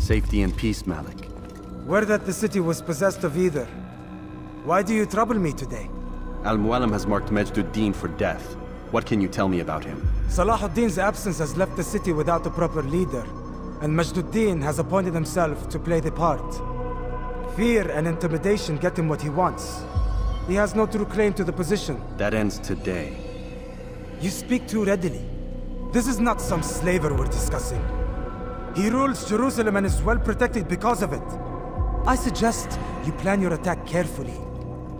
Safety and peace, Malik. Word that the city was possessed of either. Why do you trouble me today? Al-Mualim has marked Majd Addin for death. What can you tell me about him? Salah ad-Din's absence has left the city without a proper leader, and Majd Addin has appointed himself to play the part. Fear and intimidation get him what he wants. He has no true claim to the position. That ends today. You speak too readily. This is not some slaver we're discussing. He rules Jerusalem and is well protected because of it. I suggest you plan your attack carefully.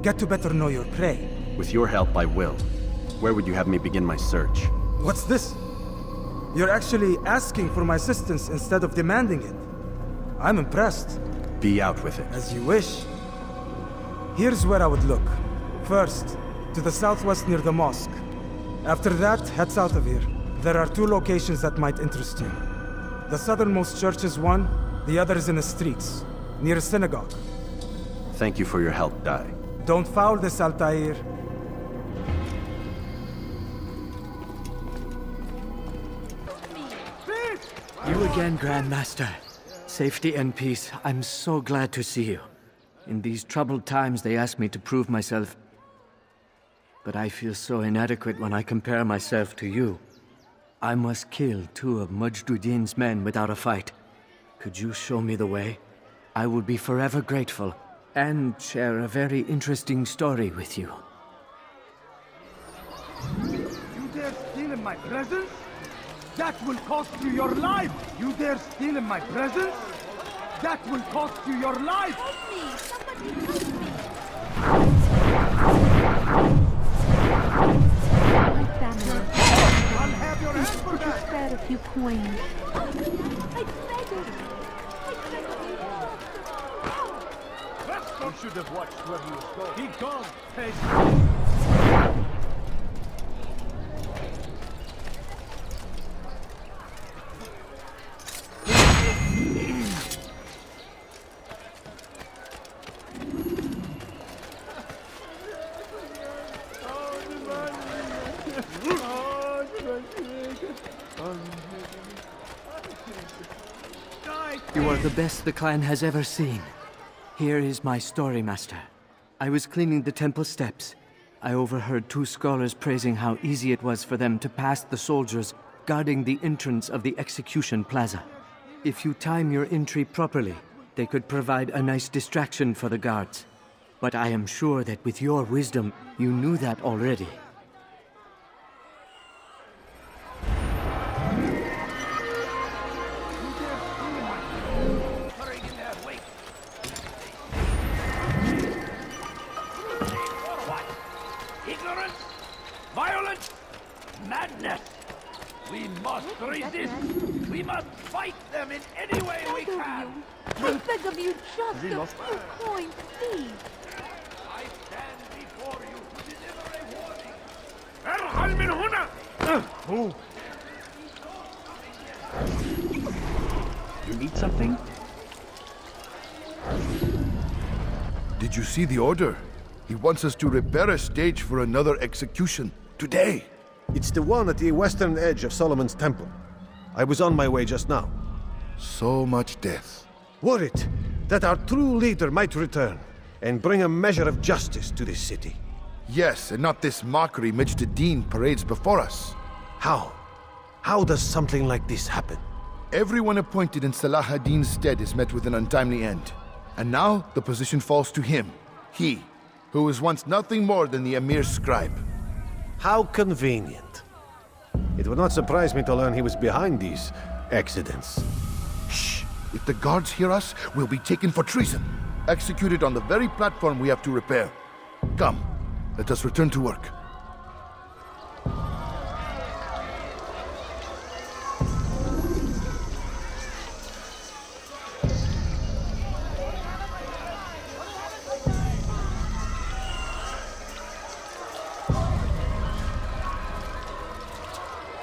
Get to better know your prey. With your help, I will. Where would you have me begin my search? What's this? You're actually asking for my assistance instead of demanding it. I'm impressed. Be out with it. As you wish. Here's where I would look. First, to the southwest near the mosque. After that, head south of here. There are two locations that might interest you. The southernmost church is one, the other is in the streets, near a synagogue. Thank you for your help, Dai. Don't foul this, Altair. You again, Grandmaster. Safety and peace. I'm so glad to see you. In these troubled times, they ask me to prove myself. But I feel so inadequate when I compare myself to you. I must kill two of Majd Addin's men without a fight. Could you show me the way? I will be forever grateful, and share a very interesting story with you. You dare steal in my presence? That will cost you your life! You dare steal in my presence? That will cost you your life! Help me! Somebody help me! My family. I'll have your head for Could you that! spare a few coins? I beg it! You should have watched where he was going. Be gone, Pace! You are the best the clan has ever seen. Here is my story, Master. I was cleaning the temple steps. I overheard two scholars praising how easy it was for them to pass the soldiers guarding the entrance of the execution plaza. If you time your entry properly, they could provide a nice distraction for the guards. But I am sure that with your wisdom, you knew that already. Ignorance, violence, madness. We must resist. We must fight them in any way we can. I beg of you, just a few coins, please. I stand before you to deliver a warning. ارحل من هنا. You need something? Did you see the order? He wants us to repair a stage for another execution. Today! It's the one at the western edge of Solomon's temple. I was on my way just now. So much death. Worried that our true leader might return and bring a measure of justice to this city. Yes, and not this mockery Majd Addin parades before us. How? How does something like this happen? Everyone appointed in Salah ad-Din's stead is met with an untimely end. And now the position falls to him. He, who was once nothing more than the Emir's scribe. How convenient. It would not surprise me to learn he was behind these accidents. Shh! If the guards hear us, we'll be taken for treason. Executed on the very platform we have to repair. Come, let us return to work.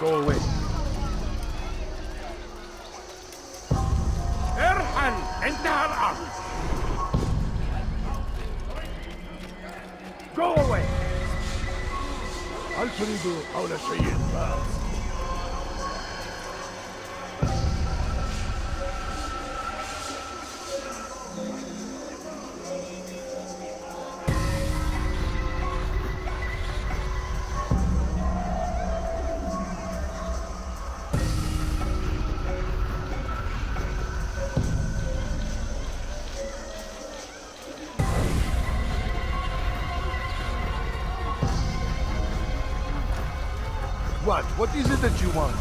Go away. ارحل. انتهى الأمر. Go away. هل تريد قول شيء ما؟ What? What is it that you want?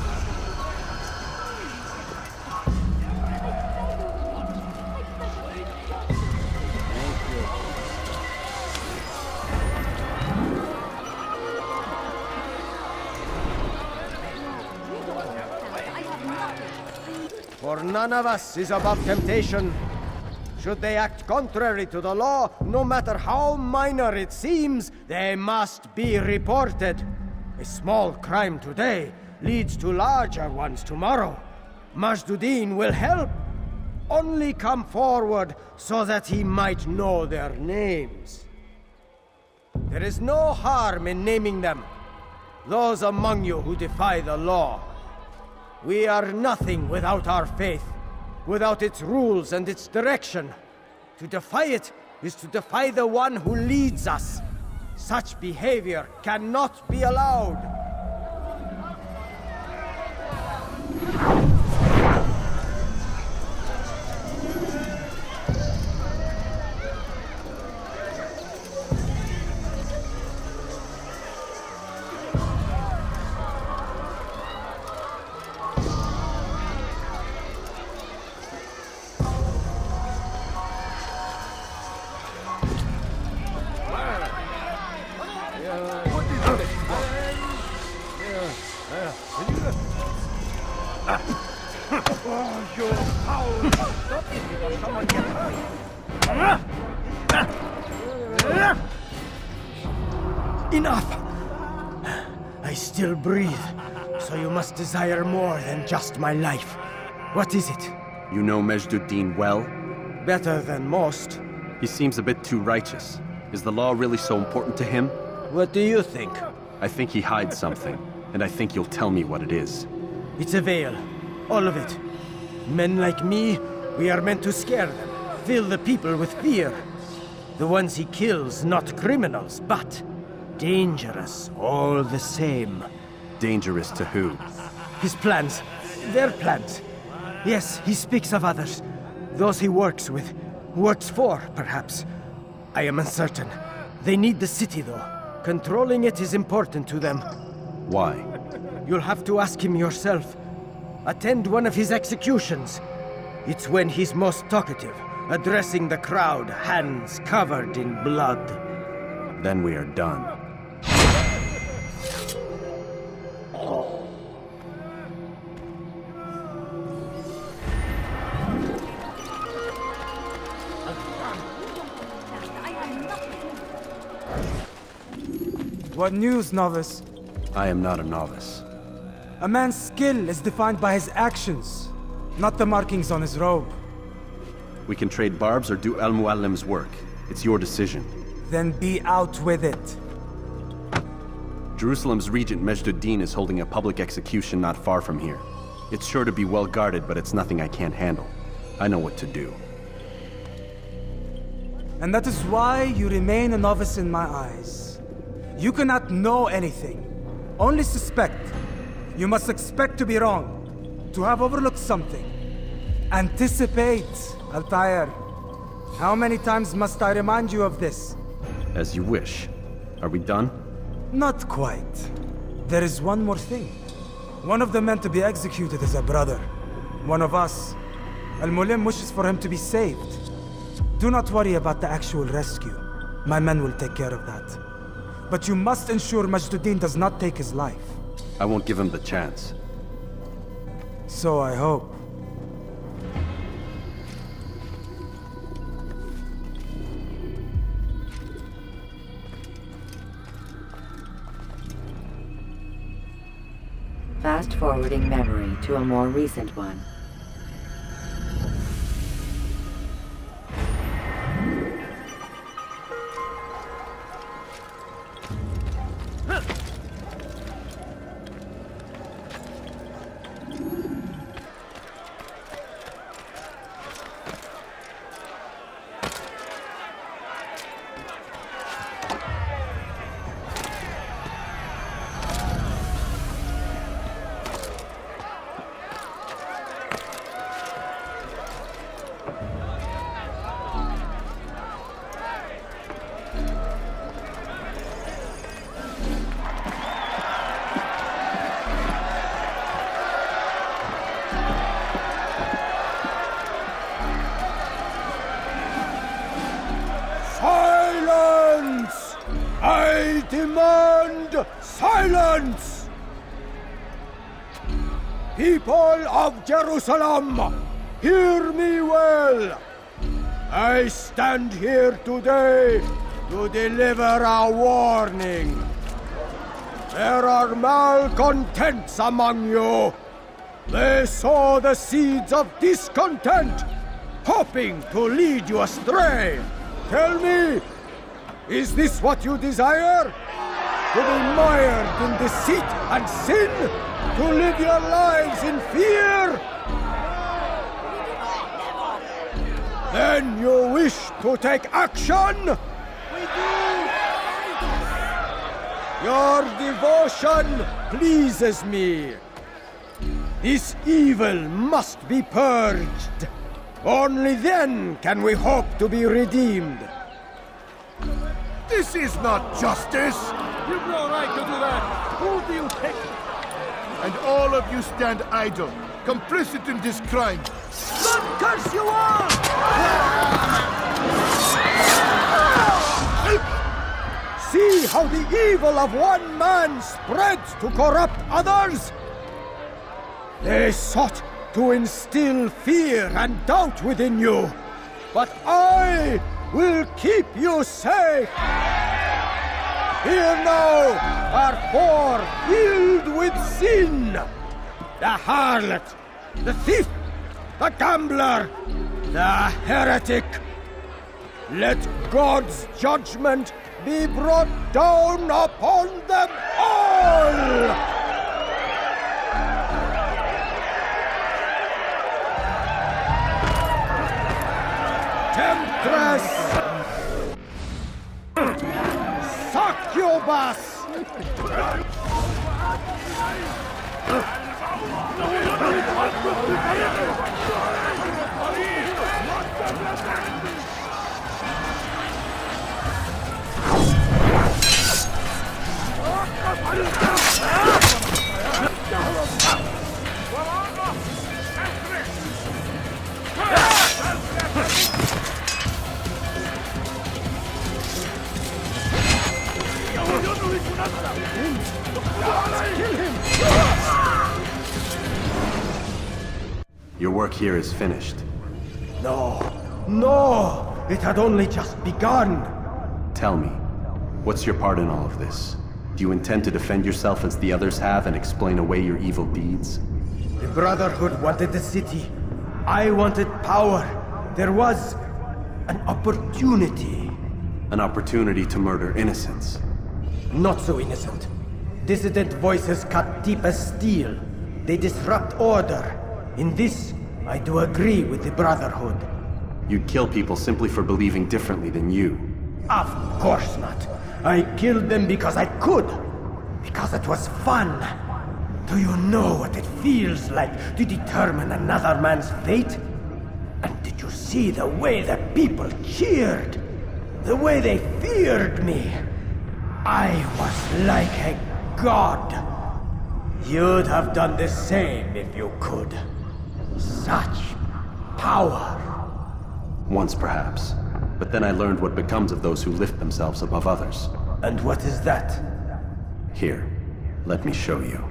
For none of us is above temptation. Should they act contrary to the law, no matter how minor it seems, they must be reported. A small crime today leads to larger ones tomorrow. Majd Addin will help. Only come forward so that he might know their names. There is no harm in naming them. Those among you who defy the law. We are nothing without our faith, without its rules and its direction. To defy it is to defy the one who leads us. Such behavior cannot be allowed. Enough! I still breathe, so you must desire more than just my life. What is it? You know Majd Addin well? Better than most. He seems a bit too righteous. Is the law really so important to him? What do you think? I think he hides something, and I think you'll tell me what it is. It's a veil. All of it. Men like me, we are meant to scare them, fill the people with fear. The ones he kills, not criminals, but dangerous all the same. Dangerous to who? His plans. Their plans. Yes, he speaks of others. Those he works with. Works for, perhaps. I am uncertain. They need the city, though. Controlling it is important to them. Why? You'll have to ask him yourself. Attend one of his executions. It's when he's most talkative, addressing the crowd, hands covered in blood. Then we are done. What news, novice? I am not a novice. A man's skill is defined by his actions, not the markings on his robe. We can trade barbs or do Al-Muallim's work. It's your decision. Then be out with it. Jerusalem's regent Majd Addin is holding a public execution not far from here. It's sure to be well guarded, but it's nothing I can't handle. I know what to do. And that is why you remain a novice in my eyes. You cannot know anything, only suspect. You must expect to be wrong, to have overlooked something. Anticipate, Altair. How many times must I remind you of this? As you wish. Are we done? Not quite. There is one more thing. One of the men to be executed is a brother. One of us. Al-Mulim wishes for him to be saved. Do not worry about the actual rescue. My men will take care of that. But you must ensure Majd Addin does not take his life. I won't give him the chance. So I hope. Fast-forwarding memory to a more recent one. demand silence! People of Jerusalem, hear me well! I stand here today to deliver a warning. There are malcontents among you. They sow the seeds of discontent, hoping to lead you astray. Tell me, is this what you desire? To be mired in deceit and sin? To live your lives in fear? Then you wish to take action? We do! Your devotion pleases me. This evil must be purged. Only then can we hope to be redeemed. This is not justice! You've no right to do that! Who do you pick? And all of you stand idle, complicit in this crime. God curse you all! See how the evil of one man spreads to corrupt others? They sought to instill fear and doubt within you, but I will keep you safe. Here now are four filled with sin. The harlot, the thief, the gambler, the heretic. Let God's judgment be brought down upon them all! Temptress! Succubus! Your work here is finished. No, no! It had only just begun! Tell me, what's your part in all of this? Do you intend to defend yourself as the others have and explain away your evil deeds? The Brotherhood wanted the city. I wanted power. There was an opportunity. An opportunity to murder innocents. Not so innocent. Dissident voices cut deep as steel. They disrupt order. In this, I do agree with the Brotherhood. You'd kill people simply for believing differently than you. Of course not. I killed them because I could. Because it was fun. Do you know what it feels like to determine another man's fate? And did you see the way the people cheered? The way they feared me? I was like a god. You'd have done the same if you could. Such power. Once, perhaps. But then I learned what becomes of those who lift themselves above others. And what is that? Here, let me show you.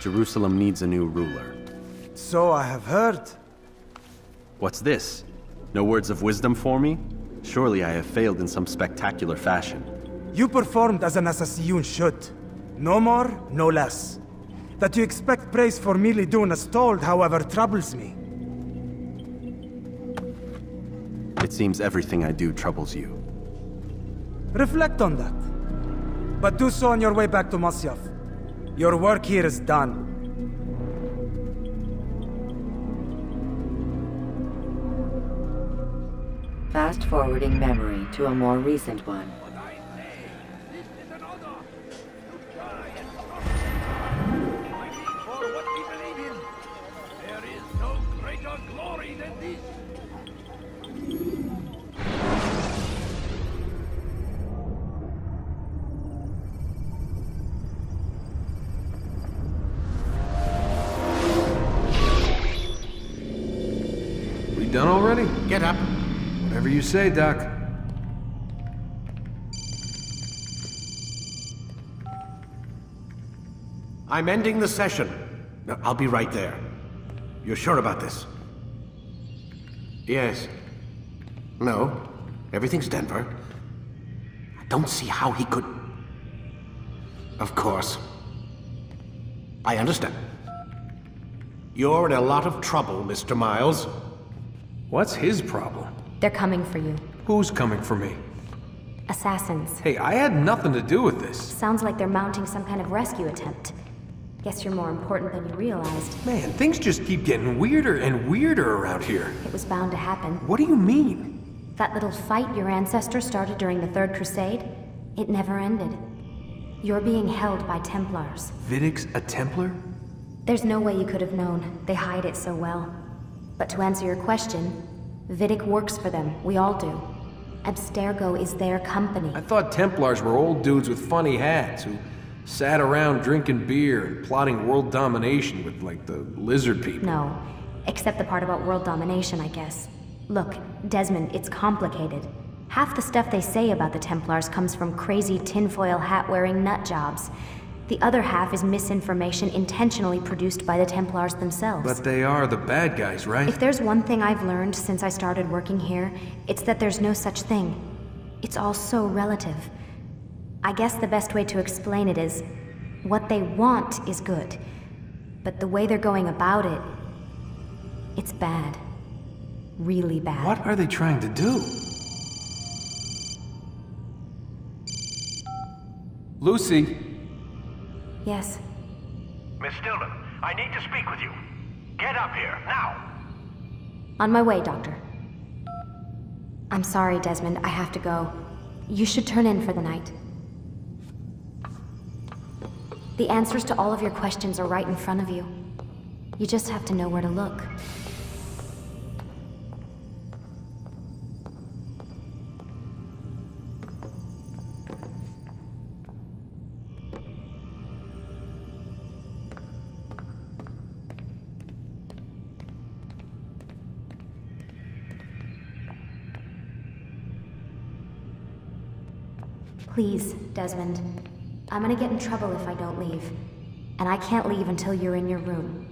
Jerusalem needs a new ruler. So I have heard. What's this? No words of wisdom for me? Surely I have failed in some spectacular fashion. You performed as an assassin should. No more, no less. That you expect praise for merely doing as told, however, troubles me. It seems everything I do troubles you. Reflect on that. But do so on your way back to Masyaf. Your work here is done. Fast-forwarding memory to a more recent one. We done already? Get up. Whatever you say, Doc. I'm ending the session. No, I'll be right there. You're sure about this? Yes. No. Everything's Denver. I don't see how he could... Of course. I understand. You're in a lot of trouble, Mr. Miles. What's his problem? They're coming for you. Who's coming for me? Assassins. Hey, I had nothing to do with this. Sounds like they're mounting some kind of rescue attempt. Guess you're more important than you realized. Man, things just keep getting weirder and weirder around here. It was bound to happen. What do you mean? That little fight your ancestors started during the Third Crusade, it never ended. You're being held by Templars. Vidic's a Templar? There's no way you could have known. They hide it so well. But to answer your question, Vidic works for them. We all do. Abstergo is their company. I thought Templars were old dudes with funny hats who sat around drinking beer and plotting world domination with, like, the lizard people. No. Except the part about world domination, I guess. Look, Desmond, it's complicated. Half the stuff they say about the Templars comes from crazy tinfoil hat-wearing nut jobs. The other half is misinformation intentionally produced by the Templars themselves. But they are the bad guys, right? If there's one thing I've learned since I started working here, it's that there's no such thing. It's all so relative. I guess the best way to explain it is, what they want is good. But the way they're going about it, it's bad. Really bad. What are they trying to do? Lucy? Yes. Miss Stillman, I need to speak with you. Get up here, now! On my way, Doctor. I'm sorry, Desmond, I have to go. You should turn in for the night. The answers to all of your questions are right in front of you. You just have to know where to look. Please, Desmond. I'm gonna get in trouble if I don't leave. And I can't leave until you're in your room.